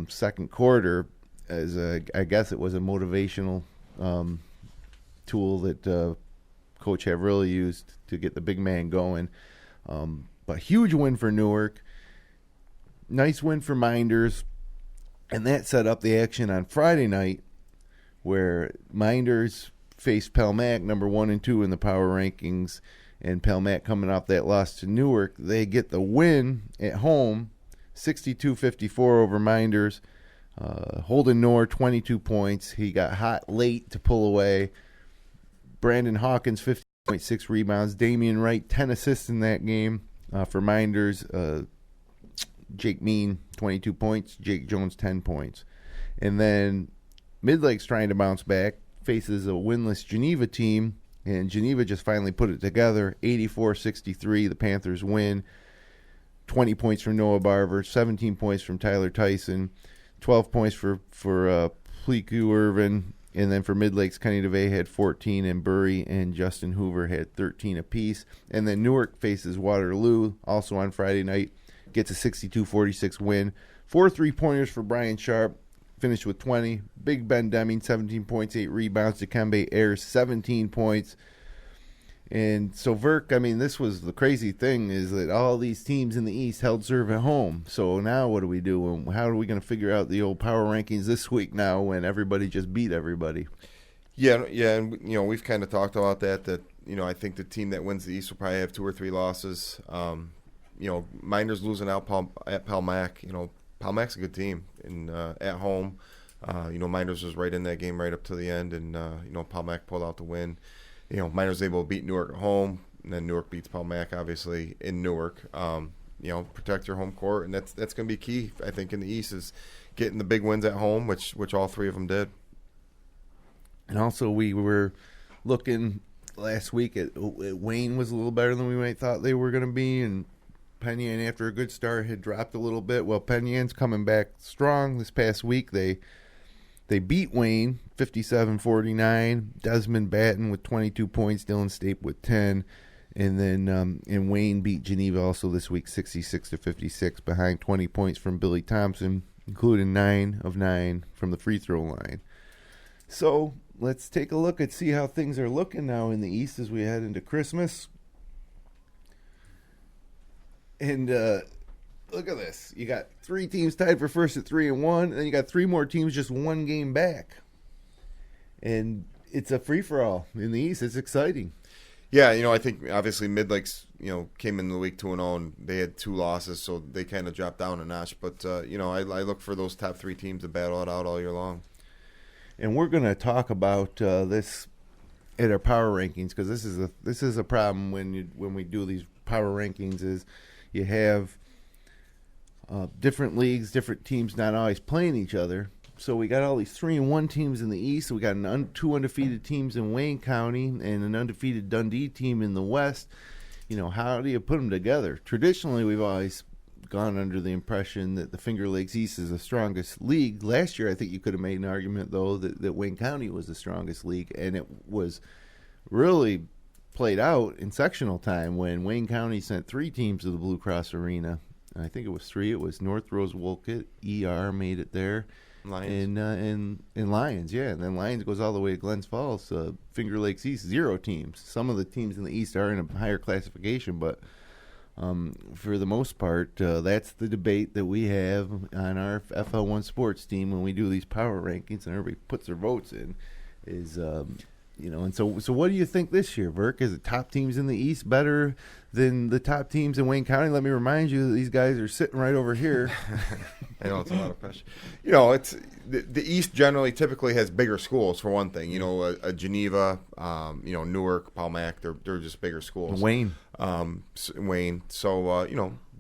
second quarter, as I guess it was a motivational tool that Coach have really used to get the big man going. But huge win for Newark. Nice win for Minders. And that set up the action on Friday night, where Minders faced Palmac, number 1 and 2 in the power rankings, and Palmac coming off that loss to Newark. They get the win at home, 62-54 over Minders. Holden Knorr, 22 points. He got hot late to pull away. Brandon Hawkins, 50.6 rebounds. Damian Wright, 10 assists in that game for Minders. Jake Mean, 22 points. Jake Jones, 10 points. And then Midlakes trying to bounce back, faces a winless Geneva team, and Geneva just finally put it together. 84-63, the Panthers win. 20 points from Noah Barber, 17 points from Tyler Tyson, 12 points for Pleku Irvin, and then for Midlakes, Kenny DeVay had 14, and Burry and Justin Hoover had 13 apiece. And then Newark faces Waterloo, also on Friday night. Gets a 62-46 win. 4 3-pointers for Brian Sharp. Finished with 20. Big Ben Deming, 17 points, 8 rebounds. Dikembe Ayers, 17 points. And so, Verk, this was the crazy thing, is that all these teams in the East held serve at home. So now what do we do? And how are we going to figure out the old power rankings this week now when everybody just beat everybody? Yeah, and we've kind of talked about that I think the team that wins the East will probably have 2 or 3 losses. Minders losing out at Palmac. Palmac's a good team, and at home, Minders was right in that game right up to the end, and Palmac pulled out the win. Minders able to beat Newark at home, and then Newark beats Palmac obviously in Newark. Protect your home court, and that's going to be key, I think, in the East, is getting the big wins at home, which all 3 of them did. And also we were looking last week at Wayne was a little better than we might thought they were going to be, and Penn Yan, after a good start, had dropped a little bit. Well, Penn Yan's coming back strong this past week. They beat Wayne 57-49. Desmond Batten with 22 points, Dillon Stape with 10. And then and Wayne beat Geneva also this week 66-56 behind 20 points from Billy Thompson, including 9 of 9 from the free throw line. So let's take a look and see how things are looking now in the East as we head into Christmas. And look at this. You got 3 teams tied for first at 3-1, and then you got 3 more teams just 1 game back. And it's a free-for-all in the East. It's exciting. Yeah, I think obviously Midlakes, came in the week 2-0, and they had 2 losses, so they kind of dropped down a notch. But, I look for those top 3 teams to battle it out all year long. And we're going to talk about this at our power rankings, because this is a problem when we do these power rankings is you have different leagues, different teams not always playing each other. So we got all these 3-1 teams in the East. We got 2 undefeated teams in Wayne County and an undefeated Dundee team in the West. How do you put them together? Traditionally, we've always gone under the impression that the Fingerlakes East is the strongest league. Last year, I think you could have made an argument, though, that Wayne County was the strongest league, and it was really played out in sectional time when Wayne County sent 3 teams to the Blue Cross Arena. I think it was 3. It was North Rose Wolcott, ER made it there. Lions. And Lions, yeah. And then Lions goes all the way to Glens Falls. Fingerlakes East, 0 teams. Some of the teams in the East are in a higher classification, but for the most part, that's the debate that we have on our FL1 sports team when we do these power rankings and everybody puts their votes in. And so what do you think this year, Verk? Is the top teams in the East better than the top teams in Wayne County? Let me remind you that these guys are sitting right over here. I know it's a lot of pressure. It's the East generally typically has bigger schools for one thing. A Geneva, Newark, Palmac, they're just bigger schools. Wayne. Wayne. So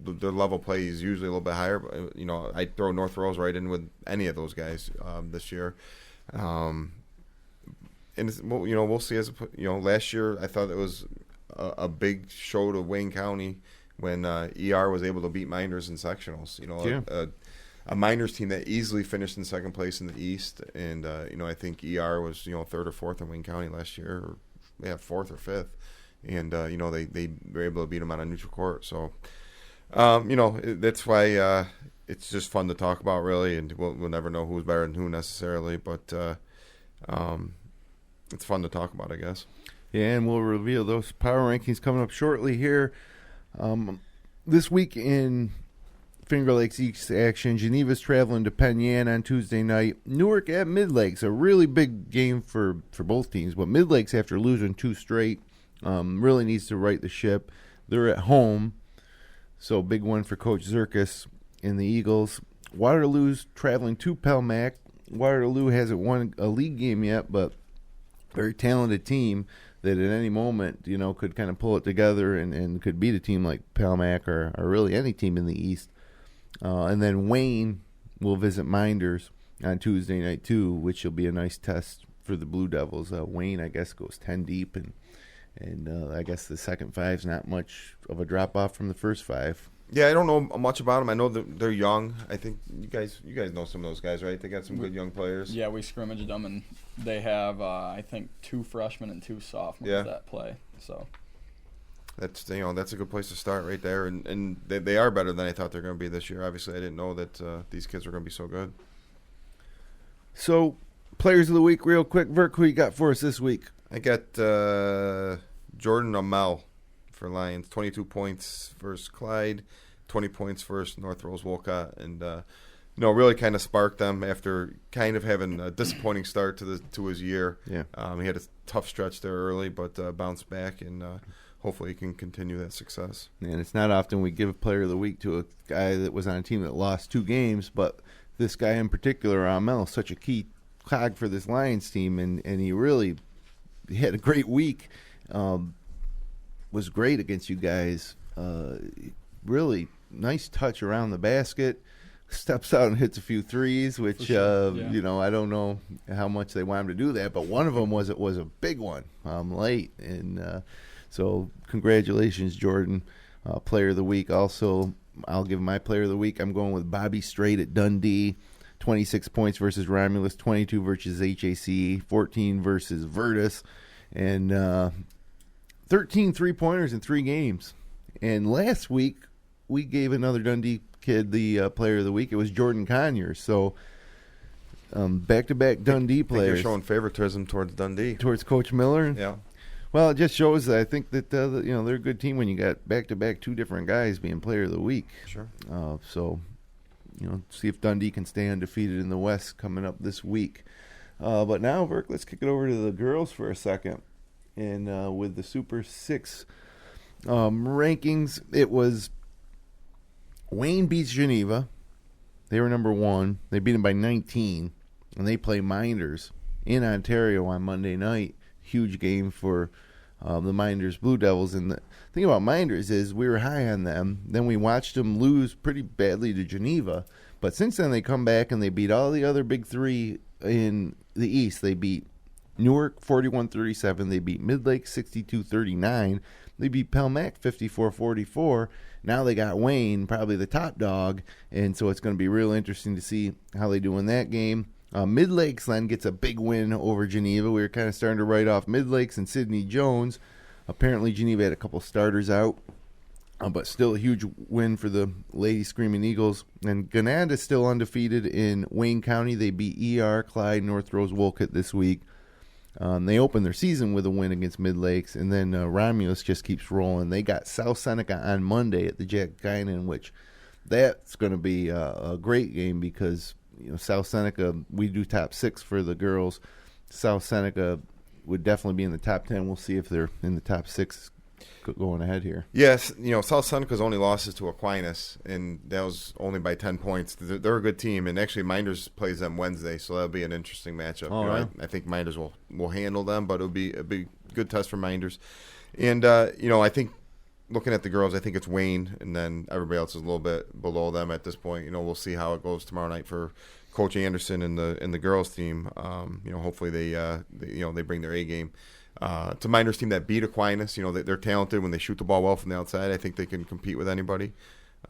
the level play is usually a little bit higher. But, I'd throw North Rose right in with any of those guys this year. And we'll see. Last year I thought it was a big show to Wayne County when ER was able to beat Minders in sectionals. A Minders team that easily finished in second place in the East, and I think ER was 3rd or 4th in Wayne County last year, or 4th or 5th, and they were able to beat them on a neutral court. So that's why it's just fun to talk about, really, and we'll never know who's better than who necessarily, but. It's fun to talk about, I guess. Yeah, and we'll reveal those power rankings coming up shortly here. This week in Fingerlakes East action, Geneva's traveling to Penn Yan on Tuesday night. Newark at Midlakes, a really big game for both teams. But Midlakes, after losing 2 straight, really needs to right the ship. They're at home, so big one for Coach Zirkus and the Eagles. Waterloo's traveling to Palmac. Waterloo hasn't won a league game yet, but very talented team that at any moment, could kind of pull it together and could beat a team like Palmac or really any team in the East. And then Wayne will visit Minders on Tuesday night too, which will be a nice test for the Blue Devils. Wayne, I guess, goes 10 deep, and I guess the second 5's not much of a drop off from the first 5. Yeah, I don't know much about them. I know that they're young. I think you guys know some of those guys, right? They got some good young players. Yeah, we scrimmaged them, and they have I think 2 freshmen and 2 sophomores that play. So that's a good place to start right there, and they are better than I thought they're going to be this year. Obviously, I didn't know that these kids were going to be so good. So, players of the week, real quick. Verk, who you got for us this week? I got Jordan Amel for Lions, 22 points versus Clyde, 20 points versus North Rose Wolcott, and really kind of sparked them after kind of having a disappointing start to his year. Yeah, he had a tough stretch there early, but bounced back, and hopefully he can continue that success. And it's not often we give Player of the Week to a guy that was on a team that lost 2 games, but this guy in particular, Amel, such a key cog for this Lions team, and he really had a great week. Was great against you guys. Really nice touch around the basket. steps out and hits a few threes, which sure. Yeah. you know, I don't know how much they want him to do that, but one of them was a big one late, and so congratulations, Jordan, player of the week. Also, I'll give my player of the week. I'm going with Bobby Straight at Dundee. 26 points versus Romulus, 22 versus HAC, 14 versus Virtus, and 13 3-pointers in 3 games. And last week, we gave another Dundee kid the player of the week. It was Jordan Conyers. So back-to-back Dundee players. You're showing favoritism towards Dundee. Towards Coach Miller? Yeah. Well, it just shows that I think that you know, they're a good team when you got back-to-back 2 different guys being player of the week. Sure. So, you know, see if Dundee can stay undefeated in the West coming up this week. But now, Burke, let's kick it over to the girls for a second. And with the Super 6 rankings, it was Wayne beats Geneva. They were number 1. They beat them by 19. And they play Minders in Ontario on Monday night. Huge game for the Minders Blue Devils. And the thing about Minders is we were high on them. Then we watched them lose pretty badly to Geneva. But since then they come back and they beat all the other big 3 in the East. They beat Newark 41-37. They beat Midlake 62-39. They beat Pelmac 54-44. Now they got Wayne, probably the top dog. And so it's going to be real interesting to see how they do in that game. Midlakes then gets a big win over Geneva. We were kind of starting to write off Midlakes and Sidney Jones. Apparently Geneva had a couple starters out, but still a huge win for the Lady Screaming Eagles. And Gananda is still undefeated in Wayne County. They beat ER, Clyde, North Rose Wolcott this week. They opened their season with a win against Midlakes, and then Romulus just keeps rolling. They got South Seneca on Monday at the Jack Guinan, which that's going to be a great game because, you know, South Seneca, we do top 6 for the girls. South Seneca would definitely be in the top 10. We'll see if they're in the top 6 going ahead here. Yes, you know, South Seneca's only losses to Aquinas, and that was only by 10 points. They're a good team, and actually Minders plays them Wednesday, so that'll be an interesting matchup. Oh, you know, right. I think Minders will handle them, but it'll be a good test for Minders. And, you know, I think looking at the girls, I think it's Wayne, and then everybody else is a little bit below them at this point. You know, we'll see how it goes tomorrow night for Coach Anderson and the girls team. You know, hopefully they bring their A game. It's a Minders team that beat Aquinas. You know, they're talented when they shoot the ball well from the outside. I think they can compete with anybody.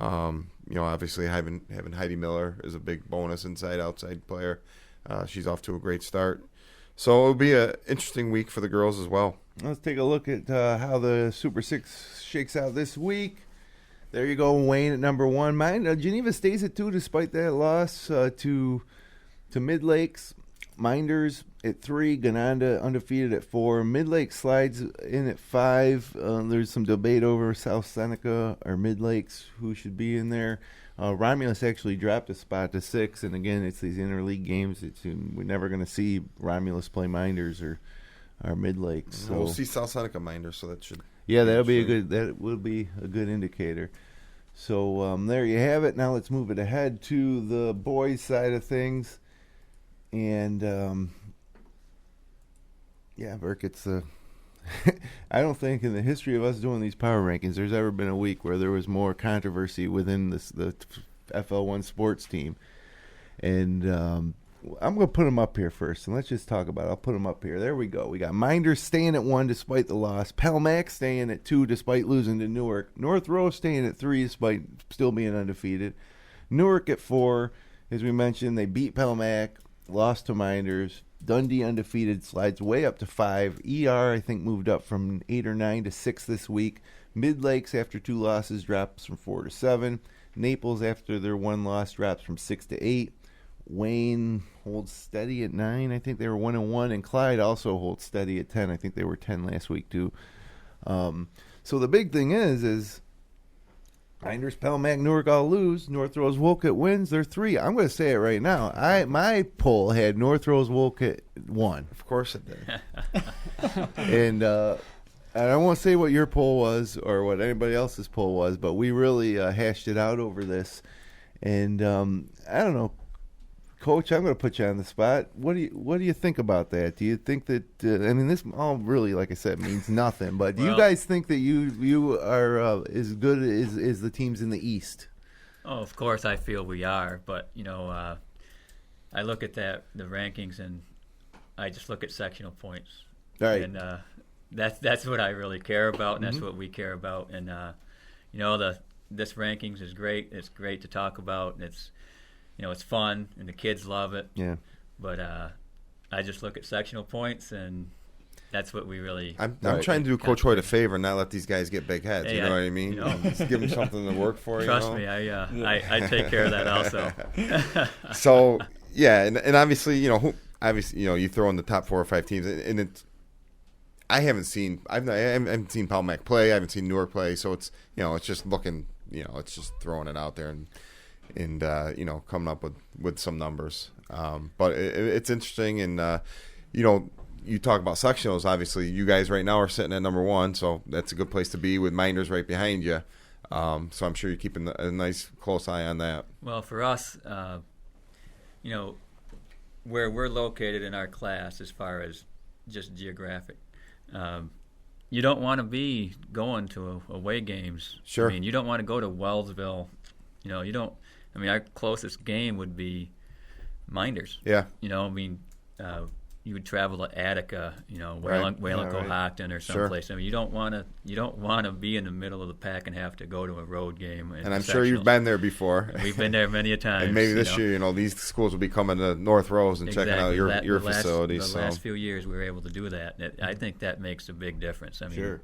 You know, obviously having Heidi Miller is a big bonus inside-outside player. She's off to a great start. So it'll be an interesting week for the girls as well. Let's take a look at how the Super 6 shakes out this week. There you go, Wayne at number 1. Geneva stays at 2 despite that loss to Midlakes. Minders at 3, Gananda undefeated at 4. Midlake slides in at 5. There's some debate over South Seneca or Midlakes who should be in there. Romulus actually dropped a spot to 6, and again, it's these interleague games. We're never going to see Romulus play Minders or Midlakes. So we'll see South Seneca Minders, so that should. Yeah, that will be a good indicator. So there you have it. Now let's move it ahead to the boys' side of things. And, yeah, Burke, it's I don't think in the history of us doing these power rankings there's ever been a week where there was more controversy within the FL1 sports team. And I'm going to put them up here first, and let's just talk about it. I'll put them up here. There we go. We got Minders staying at 1 despite the loss. Pelmac staying at 2 despite losing to Newark. North Rose staying at 3 despite still being undefeated. Newark at 4. As we mentioned, they beat Pelmac, lost to Minders. Dundee undefeated, slides way up to 5. ER, I think, moved up from 8 or 9 to 6 this week. Midlakes, after 2 losses, drops from 4 to 7. Naples, after their 1 loss, drops from 6 to 8. Wayne holds steady at 9. I think they were 1-1. And Clyde also holds steady at 10. I think they were 10 last week, too. So the big thing is Minders, Pelmac, Newark all lose. North Rose Wolcott wins. They're 3. I'm going to say it right now. My poll had North Rose Wolcott 1. Of course it did. And I won't say what your poll was or what anybody else's poll was, but we really hashed it out over this. And I don't know, Coach, I'm going to put you on the spot. What do you think about that? Do you think that I mean, this all really, like I said, means nothing. But do you guys think that you are as good as the teams in the East? Oh, of course I feel we are, but I look at the rankings, and I just look at sectional points. Right. And that's what I really care about, and that's what we care about. And this rankings is great. It's great to talk about, and it's fun, and the kids love it. Yeah. But I just look at sectional points, and that's what we really. I'm trying to do Coach Hoyt a favor and not let these guys get big heads. Hey, you know what I mean? Just give them something to work for. Trust me, I take care of that also. So yeah, and obviously you throw in the top 4 or 5 teams, and it's. I haven't seen Paul Mac play. I haven't seen Newark play. So it's it's just looking it's just throwing it out there and coming up with some numbers. But it's interesting, and you talk about sectionals. Obviously, you guys right now are sitting at number 1, so that's a good place to be with Minders right behind you. So I'm sure you're keeping a nice close eye on that. Well, for us, where we're located in our class, as far as just geographic, you don't want to be going to away games. Sure. I mean, you don't want to go to Wellsville. You don't. I mean, our closest game would be Minders. Yeah. You would travel to Attica, Right. Cohocton or someplace. Sure. I mean, you don't want to be in the middle of the pack and have to go to a road game. And I'm sure you've been there before. We've been there many a time. And maybe this year, these schools will be coming to North Rose and checking out your facilities. The last few years, we were able to do that. I think that makes a big difference. I mean, Sure.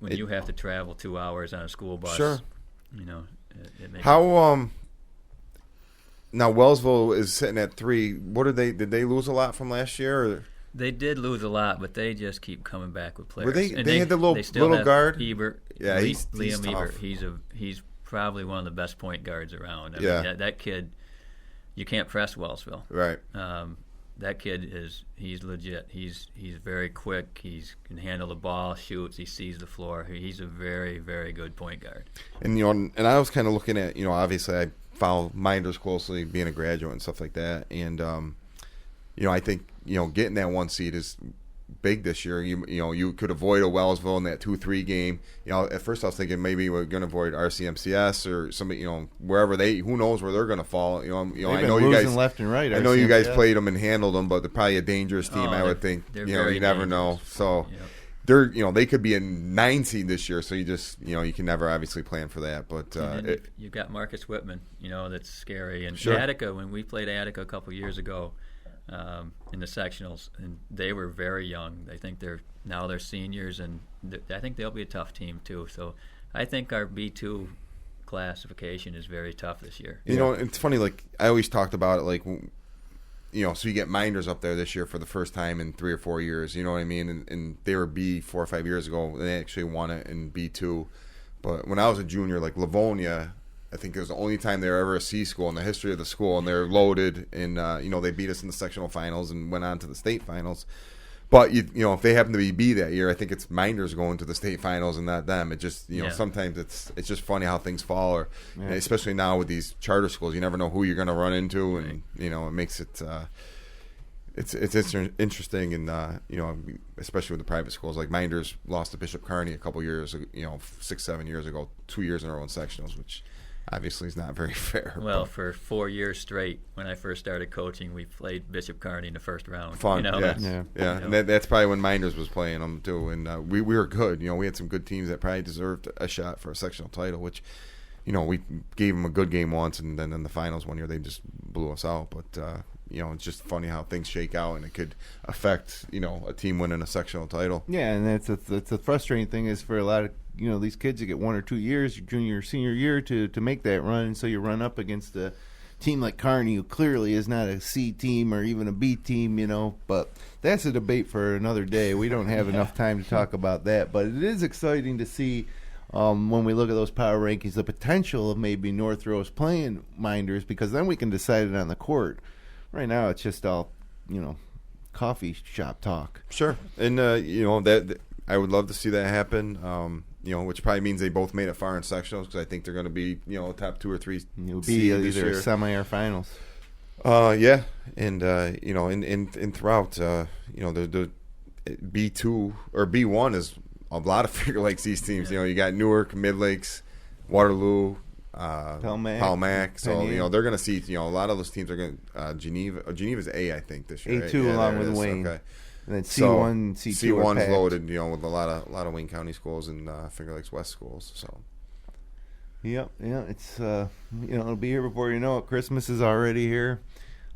When you have to travel 2 hours on a school bus, sure. It makes How now Wellsville is sitting at 3. What did they lose a lot from last year? Or? They did lose a lot, but they just keep coming back with players. They had the still little have guard? Ebert. Yeah, he's Liam tough. Ebert. He's probably one of the best point guards around. I Yeah. mean, that kid, you can't press Wellsville. Right. That kid he's legit. He's very quick. He can handle the ball, shoots. He sees the floor. He's a very, very good point guard. And and I was kind of looking at obviously I follow Minders closely, being a graduate and stuff like that. And I think getting that 1 seed is big this year. You could avoid a Wellsville in that 2-3 game. At first I was thinking maybe we're going to avoid RCMCS or somebody. Wherever who knows where they're going to fall. I know you guys left and right. I know you guys played them and handled them, but they're probably a dangerous team. I would think. They're You never know. So. Yep. They're they could be a 9 seed this year, so you just you can never obviously plan for that. But you've got Marcus Whitman, that's scary. And Sure. Attica, when we played Attica a couple years ago in the sectionals, and they were very young. I think they're seniors, and I think they'll be a tough team too. So I think our B2 classification is very tough this year. It's funny. Like I always talked about it, so you get Minders up there this year for the first time in 3 or 4 years. You know what I mean? And they were B 4 or 5 years ago. And they actually won it in B2. But when I was a junior, like Livonia, I think it was the only time they were ever a C school in the history of the school. And they're loaded. And, they beat us in the sectional finals and went on to the state finals. But, if they happen to be B that year, I think it's Minders going to the state finals and not them. It just, sometimes it's just funny how things fall. Especially now with these charter schools, you never know who you're going to run into. And, it makes it it's interesting. And, especially with the private schools. Like Minders lost to Bishop Kearney a couple years, 6-7 years ago, 2 years in a row in sectionals, which obviously is not very fair. Well, for 4 years straight, when I first started coaching, we played Bishop Kearney in the first round. Fun, yeah. And that's probably when Minders was playing them too. And we were good. We had some good teams that probably deserved a shot for a sectional title, which, we gave them a good game once, and then in the finals one year they just blew us out. But it's just funny how things shake out, and it could affect a team winning a sectional title. Yeah, and that's the frustrating thing is for a lot of these kids that get 1 or 2 years, your junior or senior year, to make that run, and so you run up against a team like Kearney, who clearly is not a C team or even a B team, but that's a debate for another day. We don't have enough time to talk about that, but it is exciting to see when we look at those power rankings, the potential of maybe North Rose playing Minders, because then we can decide it on the court. Right now it's just all, coffee shop talk. Sure. And, that I would love to see that happen. Which probably means they both made it far in sectionals, because I think they're going to be, top 2 or 3. It'll be either semi or finals. Yeah, and and throughout, the B2 or B1 is a lot of Fingerlakes East teams. You got Newark, Midlakes, Waterloo, Palmac. So they're going to see a lot of those teams are going to Geneva's A, I think, this year. A2 right? along with Wayne. Okay. And then C1, C2 C1's loaded, with a lot of Wayne County schools and Fingerlakes West schools. So. Yep, yeah, it's it'll be here before you know it. Christmas is already here,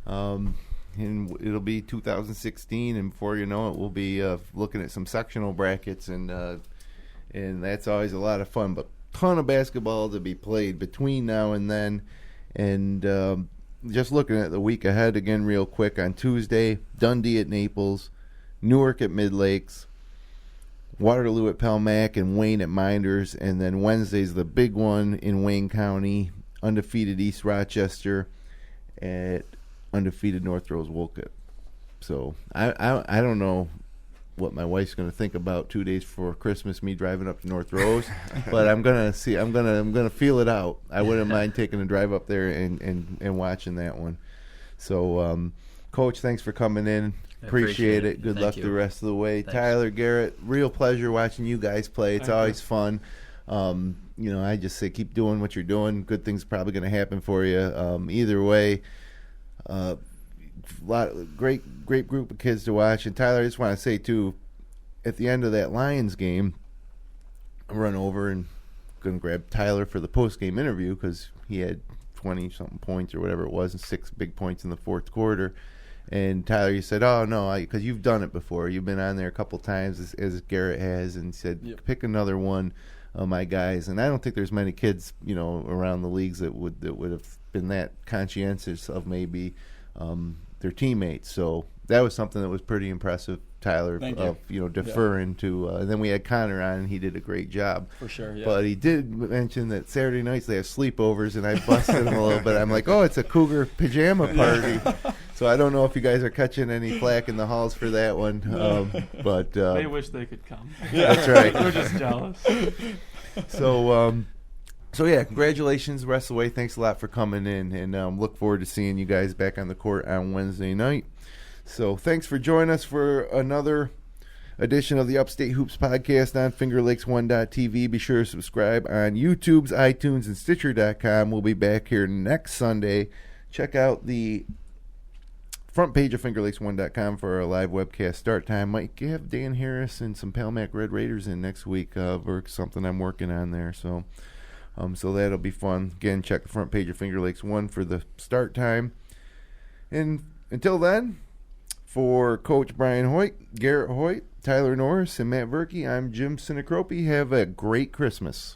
and it'll be 2016, and before you know it, we'll be looking at some sectional brackets, and that's always a lot of fun. But ton of basketball to be played between now and then, and just looking at the week ahead again, real quick. On Tuesday, Dundee at Naples, Newark at Mid-Lakes, Waterloo at Palmac, and Wayne at Minders. And then Wednesday's the big one in Wayne County, undefeated East Rochester at undefeated North Rose Wolcott. So I don't know what my wife's going to think about 2 days before Christmas, me driving up to North Rose, but I'm gonna feel it out. I wouldn't mind taking a drive up there and watching that one. So, Coach, thanks for coming in. Appreciate it. Good luck the rest of the way. Thanks. Tyler, Garrett, real pleasure watching you guys play. It's always fun. I just say keep doing what you're doing. Good things are probably going to happen for you. Either way, great group of kids to watch. And Tyler, I just want to say too, at the end of that Lions game, I run over and going to grab Tyler for the post-game interview because he had 20-something points or whatever it was and 6 big points in the fourth quarter. And Tyler, you said, "Oh no," because you've done it before. You've been on there a couple times, as Garrett has, and said, "Pick another one of my guys." And I don't think there's many kids, around the leagues that would have been that conscientious of maybe their teammates. So that was something that was pretty impressive, Tyler, deferring to. And then we had Connor on, and he did a great job. For sure, yeah. But he did mention that Saturday nights they have sleepovers, and I busted him a little bit. I'm like, oh, it's a Cougar pajama party. So I don't know if you guys are catching any flack in the halls for that one. But they wish they could come. Yeah, that's right. We're just jealous. So yeah, congratulations the rest of the way. Thanks a lot for coming in, and look forward to seeing you guys back on the court on Wednesday night. So thanks for joining us for another edition of the Upstate Hoops podcast on FingerLakes1.tv. Be sure to subscribe on YouTube's, iTunes, and Stitcher.com. We'll be back here next Sunday. Check out the front page of FingerLakes1.com for our live webcast start time. Might have Dan Harris and some Palmac Red Raiders in next week for something I'm working on there. So that'll be fun. Again, check the front page of Finger Lakes 1 for the start time. And until then, for Coach Brian Hoyt, Garrett Hoyt, Tyler Norris, and Matt Verkey, I'm Jim Sinacropi. Have a great Christmas.